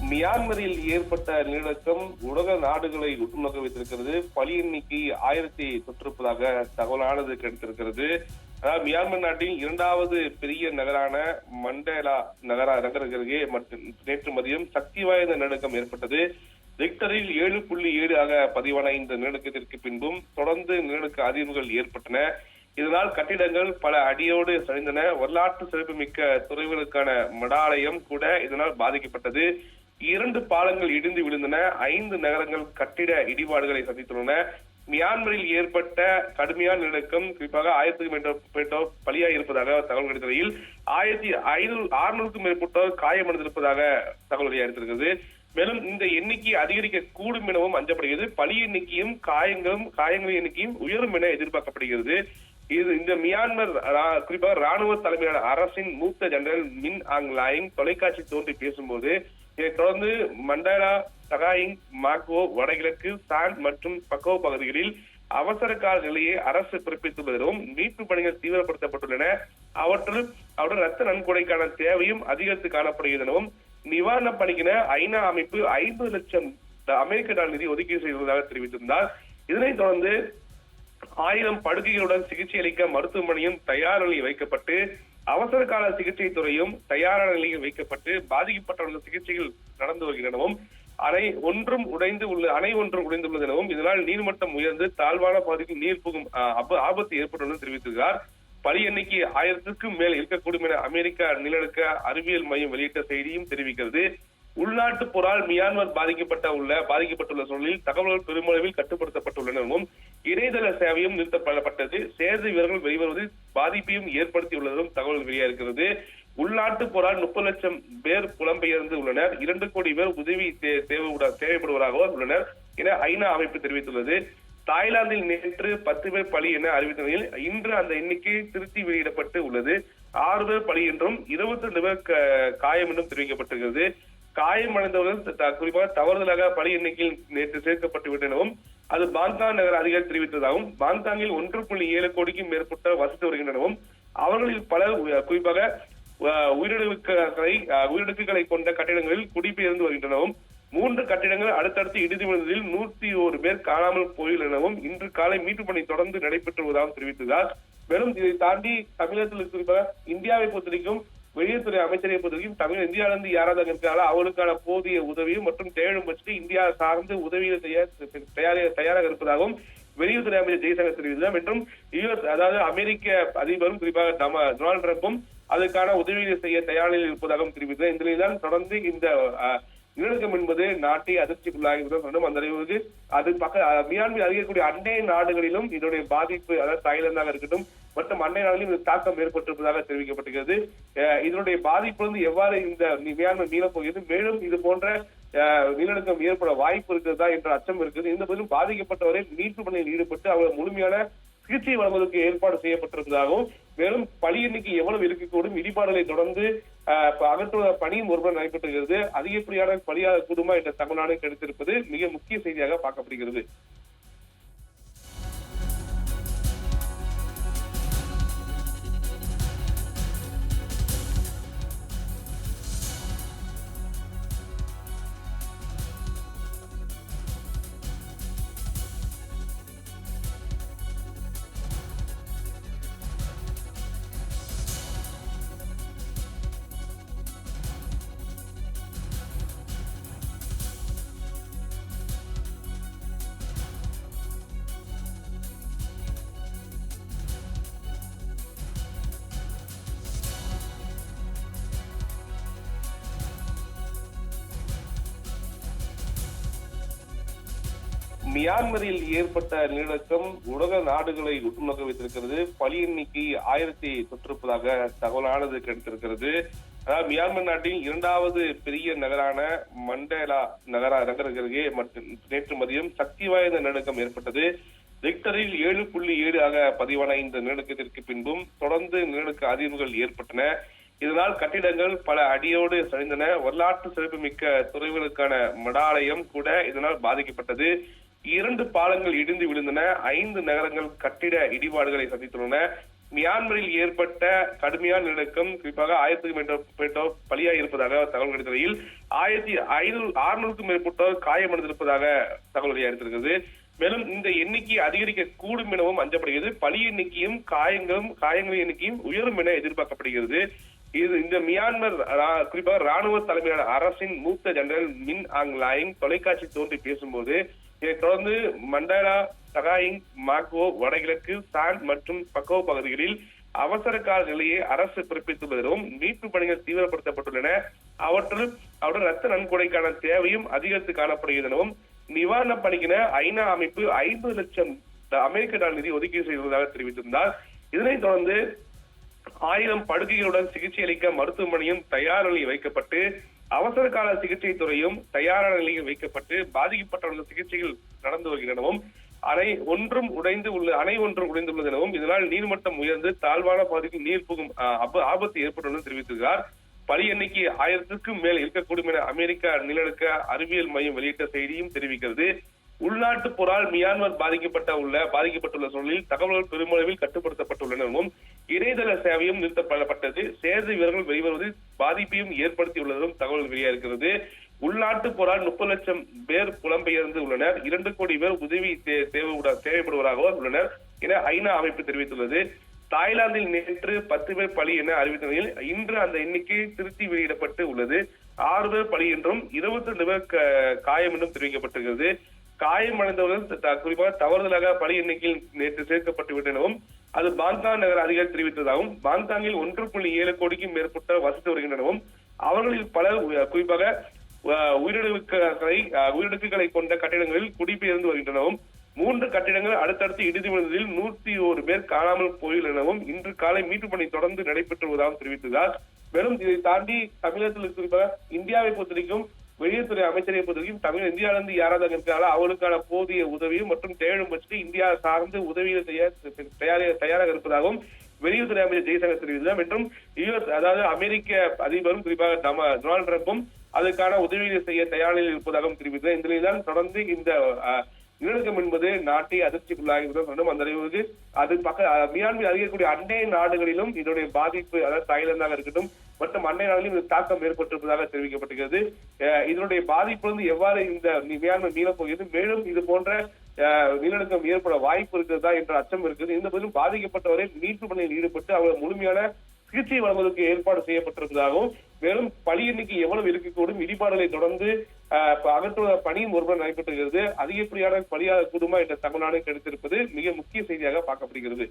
மியான்மரில் ஏற்பட்ட நிலநடுக்கம் உலக நாடுகளை உற்றுநோக்க வைத்திருக்கிறது. பலி எண்ணிக்கை 1000 தொற்றிருப்பதாக தகவலானது கிடைத்திருக்கிறது. அதாவது மியான்மர் நாட்டின் இரண்டாவது பெரிய நகரான மண்டேலா நகருக்கு மற்றும் நேற்று மதியம் சக்தி வாய்ந்த நிலநடுக்கம் ஏற்பட்டது. ரிக்டரில் 7.7 ஆக பதிவான இந்த நிலநடுக்கத்திற்கு பின்பும் தொடர்ந்து நிலநடுக்க அதிர்வுகள் ஏற்பட்டன. இதனால் கட்டிடங்கள் பல அடியோடு சரிந்தன. வரலாற்று சிறப்புமிக்க துறைகளுக்கான மடாலயம் கூட இதனால் பாதிக்கப்பட்டது. 2 பாலங்கள் இடிந்து விழுந்தன. 5 நகரங்கள் கட்டிட இடிபாடுகளை சந்தித்துள்ளன. மியான்மரில் ஏற்பட்ட கடுமையான நிலநடுக்கம் குறிப்பாக 1000க்கும் மேற்பட்டோர் பலியாக இருப்பதாக தகவல் கிடைத்த நிலையில் 1600க்கும் மேற்பட்டோர் காயமடைந்திருப்பதாக தகவல் வெளியாகியிருக்கிறது. மேலும் இந்த எண்ணிக்கை அதிகரிக்க கூடும் எனவும் அஞ்சப்படுகிறது. பலி எண்ணிக்கையும் காயங்களின் எண்ணிக்கையும் உயரும் என எதிர்பார்க்கப்படுகிறது. இந்த மியான்மர் குறிப்பாக ராணுவ தலைமையான அரசின் மூத்த ஜெனரல் மின் ஆங் லாயிங் தொலைக்காட்சி தோன்றி பேசும்போது இதைத் தொடர்ந்து மண்டேலா, சகாயிங், மாக்கோ, வடகிழக்கு சான் மற்றும் பக்கோ பகுதிகளில் அவசர கால நிலையை அரசு பிறப்பித்துள்ளதும் மீட்பு பணிகள் தீவிரப்படுத்தப்பட்டுள்ளன. அவற்றுடன் ரத்த நன்கொடைக்கான தேவையும் அதிகரித்து காணப்படுகிறது எனவும் நிவாரண பணிக்கென ஐநா அமைப்பு 50 லட்சம் அமெரிக்க டாலர் நிதி ஒதுக்கீடு செய்துள்ளதாக தெரிவித்திருந்தார். இதனைத் தொடர்ந்து 1000 படுக்கைகளுடன் சிகிச்சை அளிக்க மருத்துவமனையும் தயார் நிலையில் வைக்கப்பட்டு அவசர கால சிகிச்சை துறையும் தயாரான நிலையில் வைக்கப்பட்டு பாதிக்கப்பட்டவர்கள் சிகிச்சைகள் நடந்து வருகின்றனவும் அணை ஒன்றும் உடைந்துள்ளது எனவும் இதனால் நீர்மட்டம் உயர்ந்து தாழ்வான பகுதிக்கு நீர் புகும் ஆபத்து ஏற்பட்டுள்ளது தெரிவித்திருக்கிறார். பலி எண்ணிக்கை 1000க்கும் மேல் இருக்கக்கூடும் என அமெரிக்கா நிலநடுக்க அறிவியல் மையம் வெளியிட்ட செய்தியும் தெரிவிக்கிறது. உள்நாட்டு போரால் மியான்மர் பாதிக்கப்பட்டுள்ள சூழலில் தகவல்கள் பெருமளவில் கட்டுப்படுத்தப்பட்டுள்ளனவும் இணையதள சேவையும் நிறுத்தப்பட்டது. சேத விவரங்கள் வெளிவருவது பாதிப்பையும் ஏற்படுத்தியுள்ளதும் தகவல் வெளியாகிறது. உள்நாட்டு போரால் 30 லட்சம் பேர் புலம்பெயர்ந்து உள்ளனர். 2 கோடி பேர் உதவி தேவைப்படுவதாக உள்ளனர் என ஐநா அமைப்பு தெரிவித்துள்ளது. தாய்லாந்தில் நேற்று 10 பேர் பலி என அறிவித்த நிலையில் இன்று அந்த எண்ணிக்கை திருத்தி வெளியிடப்பட்டு உள்ளது. 6 பேர் பலி என்றும் 22 பேர் காயம் என்றும் தெரிவிக்கப்பட்டிருக்கிறது. காயமடைந்தவர்கள் குறிப்பாக தவறுதலாக பலி எண்ணிக்கையில் நேற்று சேர்க்கப்பட்டு விட்டனவும் அது பாங்காங் நகர அதிகாரி தெரிவித்ததாகவும் பாங்காங்கில் 1.7 கோடிக்கும் மேற்பட்ட வசித்து வருகின்றனவும் அவர்களில் பலர் குறிப்பாக உயிரிழப்புகளை கொண்ட கட்டிடங்களில் குடிபெயர்ந்து வருகின்றனவும் 3 கட்டிடங்கள் அடுத்தடுத்து இடிந்து விழுந்ததில் 101 பேர் காணாமல் போயுள்ளனவும் இன்று காலை மீட்பு பணி தொடர்ந்து நடைபெற்று வருவதாகவும் தெரிவித்தார். மேலும் இதை தாண்டி தமிழகத்தில் குறிப்பாக இந்தியாவை பொறுத்தவரைக்கும் வெளியுறவுத்துறை அமைச்சரை பொறுத்தவரைக்கும் இந்தியாவிலிருந்து யாராவது இருக்கிறாரோ அவர்களுக்கான போதிய உதவியும் மற்றும் தேவையும் பற்றி இந்தியா சார்ந்து உதவிகள் செய்ய தயாராக இருப்பதாகவும் வெளியுறவுத்துறை அமைச்சர் ஜெய்சங்கர் தெரிவித்தார். மற்றும் அதாவது அமெரிக்க அதிபரும் குறிப்பாக டொனால்டு டிரம்பும் அதற்கான உதவிகள் செய்ய தயாரில் இருப்பதாகவும் தெரிவித்தார். இந்த நிலையில்தான் தொடர்ந்து இந்த நிலநடுக்கம் என்பது நாட்டை அதிர்ச்சிக்குள்ளாகி வேண்டும். அந்த அளவுக்கு அது மியான்மர் அதிகக்கூடிய அண்டை நாடுகளிலும் இதனுடைய பாதிப்பு, அதாவது தாய்லாந்தாக இருக்கட்டும் மற்றும் அண்டை நாடுகளிலும் இந்த தாக்கம் ஏற்பட்டிருப்பதாக தெரிவிக்கப்பட்டிருக்கிறது. இதனுடைய பாதிப்பு எவ்வாறு இந்த மியான்மர் மீளப் போகிறது, மேலும் இது போன்ற நிலநடுக்கம் ஏற்பட வாய்ப்பு இருக்கிறதா என்ற அச்சம் இருக்குது. இந்த போதிலும் பாதிக்கப்பட்டவரை மீட்பு பணியில் ஈடுபட்டு அவர்கள் முழுமையான சிகிச்சை வழங்குவதற்கு ஏற்பாடு செய்யப்பட்டிருப்பதாகவும் மேலும் பலி எண்ணிக்கை எவ்வளவு இருக்கக்கூடும், இடிபாடுகளை தொடர்ந்து அகற்றுவ பணியும் ஒருவர் நடைபெற்றிருக்கிறது. அதிகப்படியான பலியாக கூடுமா என்ற தகவலான கிடைத்திருப்பது மிக முக்கிய செய்தியாக பார்க்கப்படுகிறது. மியான்மரில் ஏற்பட்ட நிலநடுக்கம் உலக நாடுகளை உற்றுநோக்க வைத்திருக்கிறது. பலி எண்ணிக்கை 1000 தொற்றிருப்பதாக தகவலானது கிடைத்திருக்கிறது. அதாவது மியான்மர் நாட்டின் இரண்டாவது பெரிய நகரான மண்டேலா நகருக்கு மற்றும் நேற்று மதியம் சக்தி வாய்ந்த நிலநடுக்கம் ஏற்பட்டது. ரிக்டரில் 7.7 ஆக பதிவான இந்த நிலநடுக்கத்திற்கு பின்பும் தொடர்ந்து நிலநடுக்க அதிர்வுகள் ஏற்பட்டன. இதனால் கட்டிடங்கள் பல அடியோடு சரிந்தன. வரலாற்று சிறப்புமிக்க துறைகளுக்கான மடாலயம் கூட இதனால் பாதிக்கப்பட்டது. 2 பாலங்கள் இடிந்து விழுந்தன. 5 நகரங்கள் கட்டிட இடிபாடுகளை சந்தித்துள்ளன. மியான்மரில் ஏற்பட்ட கடுமையான நிலநடுக்கம் குறிப்பாக 1000க்கும் மேற்பட்டோர் பலியாக இருப்பதாக தகவல் கிடைத்த நிலையில் 1600க்கும் மேற்பட்டோர் காயமடைந்திருப்பதாக தகவல் வெளியாகியிருக்கிறது. மேலும் இந்த எண்ணிக்கை அதிகரிக்க கூடும் எனவும் அஞ்சப்படுகிறது. பலி எண்ணிக்கையும் காயங்களின் எண்ணிக்கையும் உயரும் என எதிர்பார்க்கப்படுகிறது. இந்த மியான்மர் குறிப்பாக ராணுவ தலைமையிலான அரசின் மூத்த ஜெனரல் மின் ஆங் லாயிங் தொலைக்காட்சி தோன்றி பேசும்போது இதைத் தொடர்ந்து மண்டேலா, சகாயிங், மாக்கோ, வடகிழக்கு சான் மற்றும் பக்கோ பகுதிகளில் அவசர கால நிலையை அரசு பிறப்பித்துள்ளதும் மீட்பு பணிகள் தீவிரப்படுத்தப்பட்டுள்ளன. அவற்றுள் ரத்த நன்கொடைக்கான தேவையும் அதிகரித்து காணப்படுகிறது எனவும் நிவாரண பணிக்கென ஐநா அமைப்பு 50 லட்சம் அமெரிக்க டாலர் நிதி ஒதுக்கீடு செய்துள்ளதாக தெரிவித்திருந்தார். இதனைத் தொடர்ந்து 1000 படுக்கைகளுடன் சிகிச்சை அளிக்க மருத்துவமனையும் தயார் நிலையில் வைக்கப்பட்டு அவசர கால சிகிச்சை துறையும் தயாரான நிலையில் வைக்கப்பட்டு பாதிக்கப்பட்டவர்கள் சிகிச்சைகள் நடந்து வருகின்றனவும் அணை ஒன்றும் உடைந்துள்ளது எனவும் இதனால் நீர்மட்டம் உயர்ந்து தாழ்வான பகுதிக்கு நீர் புகும் ஆபத்து ஏற்பட்டுள்ளது தெரிவித்திருக்கிறார். பலி எண்ணிக்கை 1000க்கும் மேல் இருக்கக்கூடும் என அமெரிக்க நிலநடுக்க அறிவியல் மையம் வெளியிட்ட செய்தியும் தெரிவிக்கிறது. உள்நாட்டு போரால் மியான்மர் பாதிக்கப்பட்டுள்ள சூழலில் தகவல்கள் பெருமளவில் கட்டுப்படுத்தப்பட்டுள்ளனவும் இணையதள சேவையும் நிறுத்தப்பட்டது. சேத வீரர்கள் வெளிவருவது பாதிப்பையும் ஏற்படுத்தியுள்ளதும் தகவல் வெளியாகிறது. உள்நாட்டு போரால் 30 லட்சம் பேர் புலம்பெயர்ந்து உள்ளனர். 2 கோடி பேர் உதவி தேவைப்படுவதாக உள்ளனர் என ஐநா அமைப்பு தெரிவித்துள்ளது. தாய்லாந்தில் நேற்று 10 பேர் பலி என அறிவித்த நிலையில் இன்று அந்த எண்ணிக்கை திருத்தி வெளியிடப்பட்டு உள்ளது. 6 பேர் பலி என்றும் 22 பேர் காயம் என்றும் தெரிவிக்கப்பட்டிருக்கிறது. காயமடைந்தவர்கள் குறிப்பாக தவறுதலாக பலி எண்ணிக்கையில் நேற்று சேர்க்கப்பட்டு விட்டனவும் அது பாங்காங் நகர அதிகாரி தெரிவித்ததாகவும் பாங்காங்கில் 1.7 கோடிக்கும் மேற்பட்ட வசித்து வருகின்றனவும் அவர்களில் பலர் குறிப்பாக உயிரிழப்புகளை கொண்ட கட்டிடங்களில் குடிபெயர்ந்து வருகின்றனவும் 3 கட்டிடங்கள் அடுத்தடுத்து இடிந்து விழுந்ததில் 101 பேர் காணாமல் போயுள்ளனவும் இன்று காலை மீட்பு பணி தொடர்ந்து நடைபெற்று வருவதாகவும் தெரிவித்துள்ளார். மேலும் இதை தாண்டி தமிழகத்தில் குறிப்பாக இந்தியாவை பொறுத்தவரைக்கும் வெளியுறவுத்துறை அமைச்சரை பொறுத்தவரைக்கும் இந்தியாவிலிருந்து யாராவது இருக்கிறாரோ அவர்களுக்கான போதிய உதவியும் மற்றும் தேவையும் பற்றி இந்தியா சார்ந்து உதவியை செய்ய தயாராக இருப்பதாகவும் வெளியுறவுத்துறை அமைச்சர் ஜெய்சங்கர் தெரிவித்தார். மற்றும் அதாவது அமெரிக்க அதிபரும் குறிப்பாக டொனால்டு டிரம்பும் அதற்கான உதவியை செய்ய தயாரில் இருப்பதாகவும் தெரிவித்தார். இந்த நிலையில்தான் தொடர்ந்து இந்த நிலநடுக்கம் என்பது நாட்டை அதிர்ச்சிக்குள்ளாகிவிடும். அந்த அளவுக்கு அது மியான்மர் அதிகக்கூடிய அண்டை நாடுகளிலும் இதனுடைய பாதிப்பு, அதாவது தாய்லாந்தாக இருக்கட்டும் மற்றும் அண்டை நாடுகளிலும் இந்த தாக்கம் ஏற்பட்டிருப்பதாக தெரிவிக்கப்பட்டிருக்கிறது. இதனுடைய பாதிப்பு எவ்வாறு இந்த மியான்மர் மீளப் போகிறது, மேலும் இது போன்ற நிலநடுக்கம் ஏற்பட வாய்ப்பு இருக்கிறதா என்ற அச்சம் இருக்குது. இந்த போதிலும் பாதிக்கப்பட்டவரை மீட்பு பணியில் ஈடுபட்டு அவர்கள் முழுமையான சிகிச்சை வழங்குவதற்கு ஏற்பாடு செய்யப்பட்டிருப்பதாகவும் மேலும் பலி எண்ணிக்கை எவ்வளவு இருக்கக்கூடும், இடிபாடுகளை தொடர்ந்து அகற்றுவத பணியும் ஒருவர் நடைபெற்றிருக்கிறது. அதிகப்படியான பலியாக கூடுமா என்ற தமிழ்நாடு கிடைத்திருப்பது மிக முக்கிய செய்தியாக பார்க்கப்படுகிறது.